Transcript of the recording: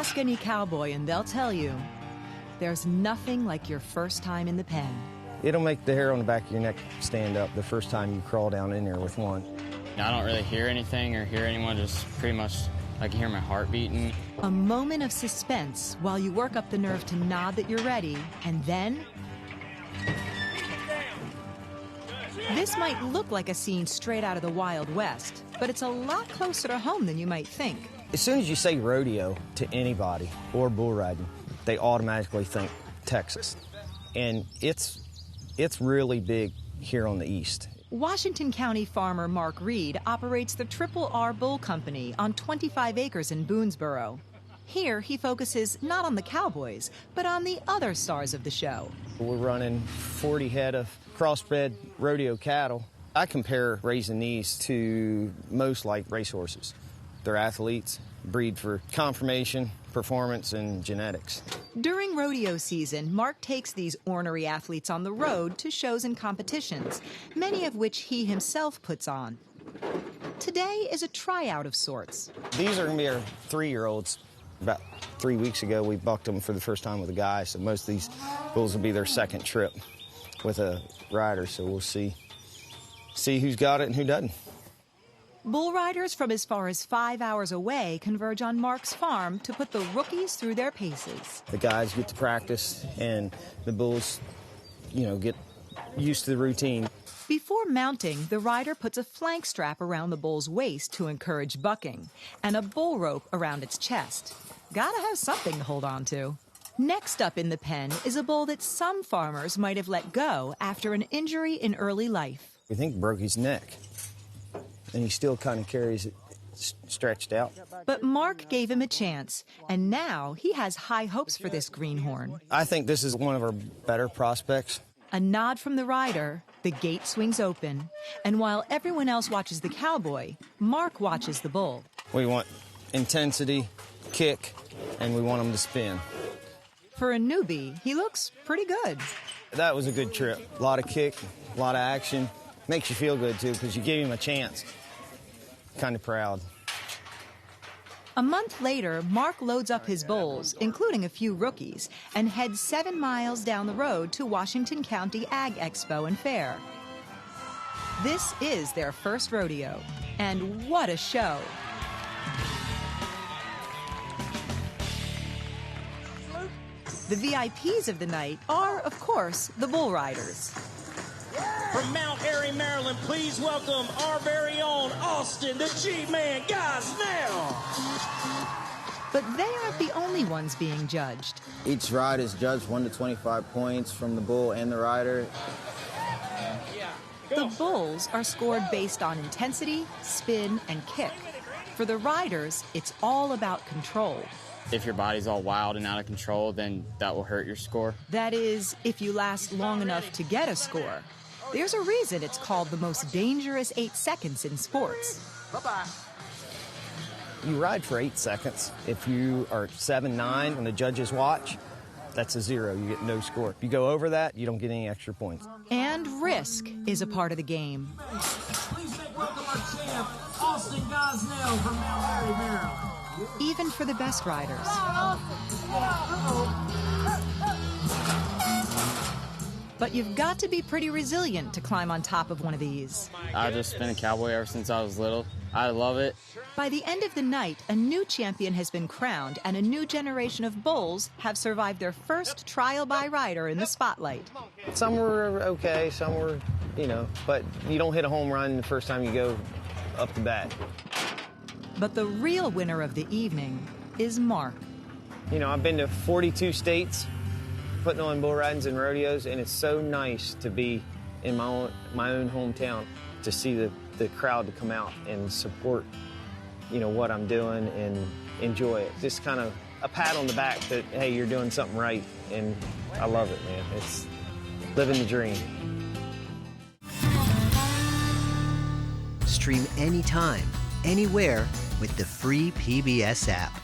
Ask any cowboy and they'll tell you, there's nothing like your first time in the pen. It'll make the hair on the back of your neck stand up the first time you crawl down in there with one. I don't really hear anything or hear anyone, just pretty much I can hear my heart beating. A moment of suspense while you work up the nerve to nod that you're ready, and then... This might look like a scene straight out of the Wild West, but it's a lot closer to home than you might think. As soon as you say rodeo to anybody or bull riding, they automatically think Texas. And it's really big here on the east. Washington County farmer Mark Reed operates the Triple R Bull Company on 25 acres in Boonsboro. Here, he focuses not on the cowboys, but on the other stars of the show. We're running 40 head of crossbred rodeo cattle. I compare raising these to most like racehorses. They're athletes, breed for conformation, performance, and genetics. During rodeo season, Mark takes these ornery athletes on the road to shows and competitions, many of which he himself puts on. Today is a tryout of sorts. These are going to be our 3-year-olds. About 3 weeks ago, we bucked them for the first time with a guy, so most of these bulls will be their second trip with a rider, so we'll see who's got it and who doesn't. Bull riders from as far as 5 hours away converge on Mark's farm to put the rookies through their paces. The guys get to practice, and the bulls, get used to the routine. Before mounting, the rider puts a flank strap around the bull's waist to encourage bucking, and a bull rope around its chest. Gotta have something to hold on to. Next up in the pen is a bull that some farmers might have let go after an injury in early life. We think broke his neck, and he still kind of carries it stretched out. But Mark gave him a chance, and now he has high hopes for this greenhorn. I think this is one of our better prospects. A nod from the rider, the gate swings open, and while everyone else watches the cowboy, Mark watches the bull. We want intensity, kick, and we want him to spin. For a newbie, he looks pretty good. That was a good trip. A lot of kick, a lot of action. Makes you feel good, too, because you gave him a chance. Kind of proud. A month later, Mark loads up his bulls, including a few rookies, and heads 7 miles down the road to Washington County Ag Expo and Fair. This is their first rodeo, and what a show! The VIPs of the night are, of course, the bull riders. From Mount Airy, Maryland, please welcome our very own Austin, the G-Man, Gosnell. But they aren't the only ones being judged. Each ride is judged 1 to 25 points from the bull and the rider. The bulls are scored based on intensity, spin, and kick. For the riders, it's all about control. If your body's all wild and out of control, then that will hurt your score. That is, if you last long enough to get a score. There's a reason it's called the most dangerous 8 seconds in sports. Bye-bye. You ride for 8 seconds. If you are 7-9 when the judges watch, that's a 0. You get no score. If you go over that, you don't get any extra points. And risk is a part of the game. Please make welcome our champ, Austin Gosnell from Mount Airy, Maryland. Even for the best riders. But you've got to be pretty resilient to climb on top of one of these. I've just been a cowboy ever since I was little. I love it. By the end of the night, a new champion has been crowned, and a new generation of bulls have survived their first trial by rider in the spotlight. Some were okay, some were, but you don't hit a home run the first time you go up the bat. But the real winner of the evening is Mark. I've been to 42 states putting on bull ridings and rodeos, and it's so nice to be in my own hometown, to see the crowd to come out and support, what I'm doing and enjoy it. Just kind of a pat on the back that, hey, you're doing something right, and I love it, man. It's living the dream. Stream anytime, anywhere with the free PBS app.